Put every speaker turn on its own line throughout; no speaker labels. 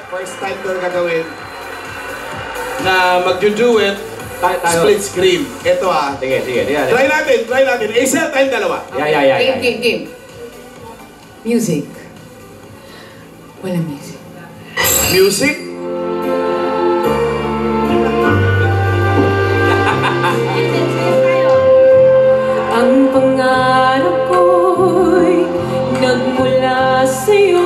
First time ko gagawin na mag-duet split screen. Ito
Sige.
Try natin. Isel time dalawa.
Game. Music. Wala music.
Music?
Ang pangarap ko'y nagmula sa'yo,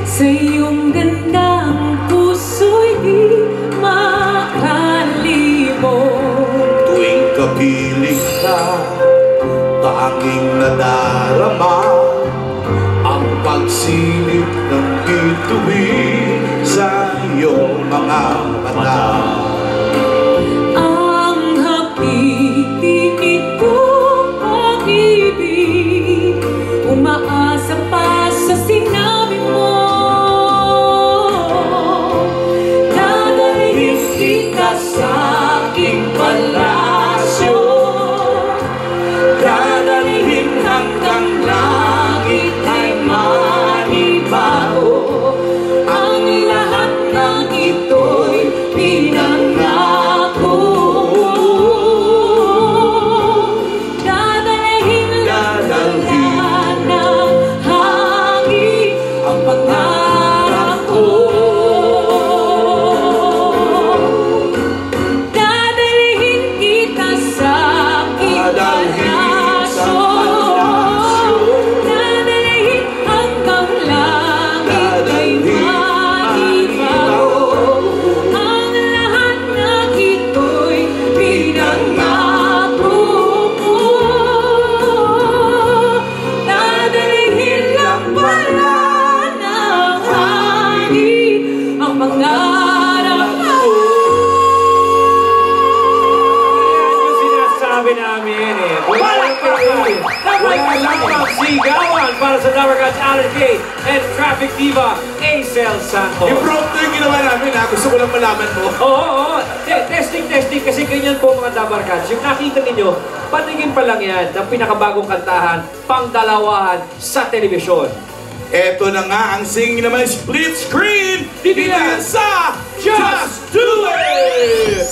sa iyong gandang puso'y di makalimot.
Tuwing kapiling ka, tanging nadarama ang pagsilip ng bituin sa iyong mga mata.
Ang hapit-init kong pag-ibig, umaasa pa sa sinabi mo. Dadalhin kita sa aking palasyo, dadalhin hanggang langit ay manibago. Ang lahat ng ito'y pinangako. Dadalhin lang ng hangin ang pangarap ko. Dadalhin kita sa aking palasyo, dadalhin hanggang langit ay manibago. Ang lahat ng ito'y pinangako ko. Dadalhin lang pala ng hangin ang pangarap ko.
Yung sinasabi namin Wala sigawan para sa Dabber Cats Alan Kay and Traffic Diva Acel Santos.
Impromptu yung ginawa namin Gusto ko lang malaman mo.
Oo. Testing kasi ganyan po mga Dabber Cats. Yung nakita ninyo, patingin pa lang yan ng pinakabagong kantahan, pangdalawahan sa telebisyon.
Eto na nga ang singing naman split screen dito sa Just Do It!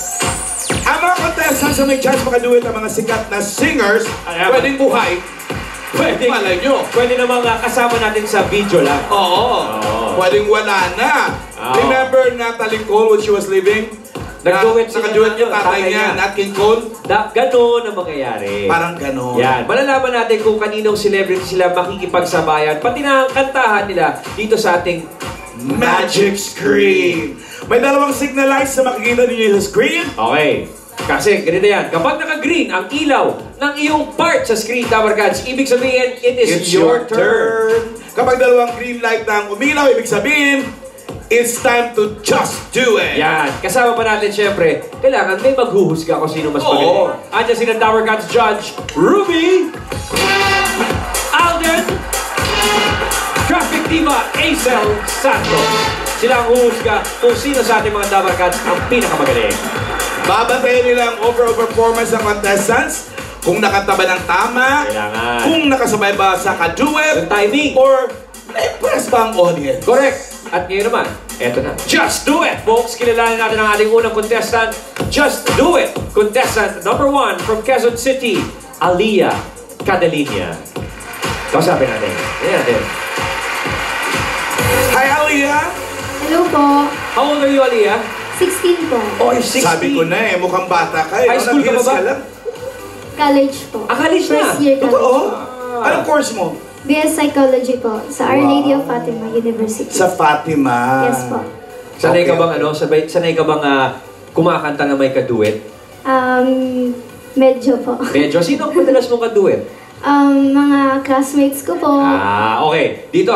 Ang mga contestants na may chance makaduet ang mga sikat na singers, pwedeng buhay. Malay nyo.
Pwede namang kasama natin sa video lang.
Oo. Pwedeng wala na. Remember Natalie Cole when she was living?
Nag-duet
Nakaduet yung tatay niya, Nat King Cole.
Ganon ang mangyayari.
Parang ganon.
Yan. Malalaman natin kung kaninong celebrity sila makikipagsabayan, pati na ang kantahan nila dito sa ating
Magic Screen. May dalawang signal lights na makikita ninyo sa screen.
Okay. Kasi ganito yan, kapag naka-green ang ilaw ng iyong part sa screen, Dabber Cats, ibig sabihin, it is your turn.
Kapag dalawang green light na ang umilaw, ibig sabihin, it's time to just do it.
Yan. Kasama pa natin, syempre, kailangan may maghuhusga kung sino mas magaling. Andiyan sila Dabber Cats Judge, Ruby, Alden, Traffic Diva, Acel Santos. Sila ang huhusga kung sino sa ating mga Dabber Cats ang pinakamagaling.
Babantayan nila ang overall performance ng contestants, kung nakataba ng tama,
Kailangan.
kung nakasabay ba sa kaduet,
Yung timing.
or na-impress ba ang audience.
Correct. At ngayon naman, eto na. Just Do It, folks! Kilalanin natin ang ating unang contestant. Just Do It! Contestant number 1 from Quezon City, Aliyah Cadalinia. Kausapin natin. Ayan natin.
Hi, Aliyah!
Hello po.
How old are you, Aliyah?
16 po.
Oh, you're 16.
Sabi ko na mukhang bata ka.
High school ka ba ba?
College po.
College na?
First year college.
Totoo? Anong course mo?
BS Psychology po sa Our Lady of Fatima University.
Sa Fatima.
Yes po.
Sanay ka bang sanay ka bang kumakanta na may kaduet?
Medyo po.
Medyo. Sino ang madalas mong kaduet?
Mga classmates ko po.
Okay. Dito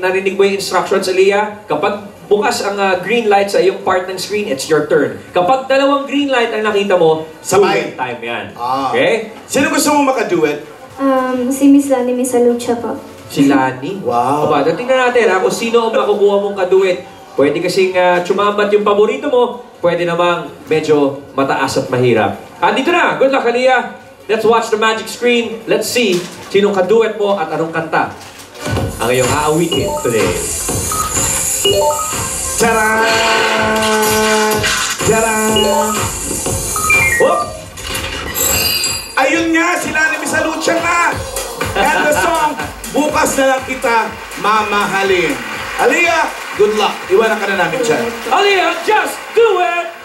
narinig mo yung instructions, Aliyah? Kapag bukas ang green light sa iyong part ng screen, it's your turn. Kapag dalawang green light ang nakita mo,
sabay
time yan. Okay?
Sino gusto mo makaduet?
Si Miss Lani Misalucha po.
Si Lani?
Wow.
Aba, tingnan natin kung sino ang makukuha mong kaduet. Pwede kasing tsumambat yung paborito mo, pwede namang medyo mataas at mahirap. Andito na! Good luck, Aliyah! Let's watch the magic screen. Let's see sinong kaduet mo at anong kanta ang iyong aawitin today.
Charan! Charan! Whoop! Ayun nga, sila ni Miss Lucha nga! And the song, Bukas na Lang Kita Mamahalin. Aliyah, good luck. Iwanan ka na namin dyan.
Aliyah, just do it!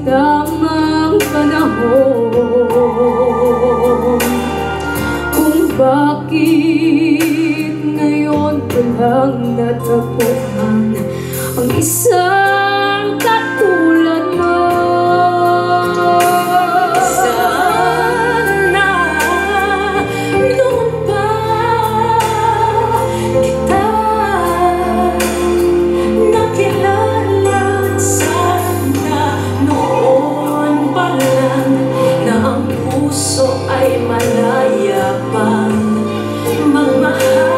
tamang panahon kung bakit ngayon ko lang natagpuan ang isang katulad mo. Sana noon pa kita nakilala, sana noon pa lang na ang puso ay malaya pang magmahal.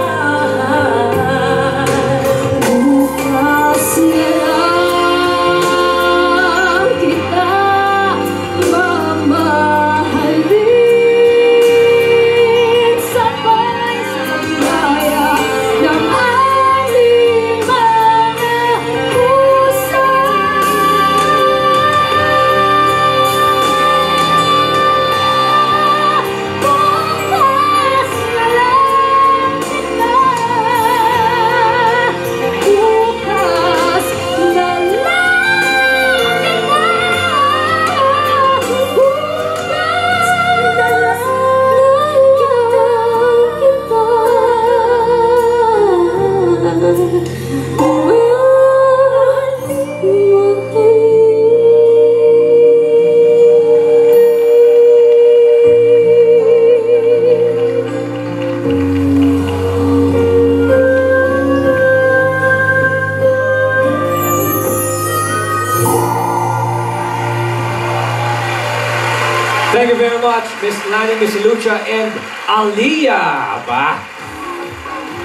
Thank you very much, Miss Lani, Miss Lucha, and Aliyah. Ba?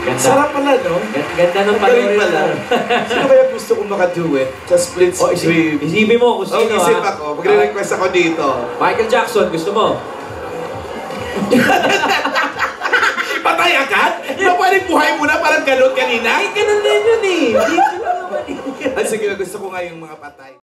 Ganda.
Sarap pala, no?
Ganda ng
Galing
panoorin
pala.
mo.
Sino kaya gusto kong makaduet sa split screen?
Isipin mo kung sino,
isip ako. Magre-request ako dito.
Michael Jackson, gusto mo?
Patay agad? Di ba pwedeng buhay muna parang ganun kanina? Ay, ganun din yun eh. Dito lang naman eh. Sige, gusto ko nga yung mga patay.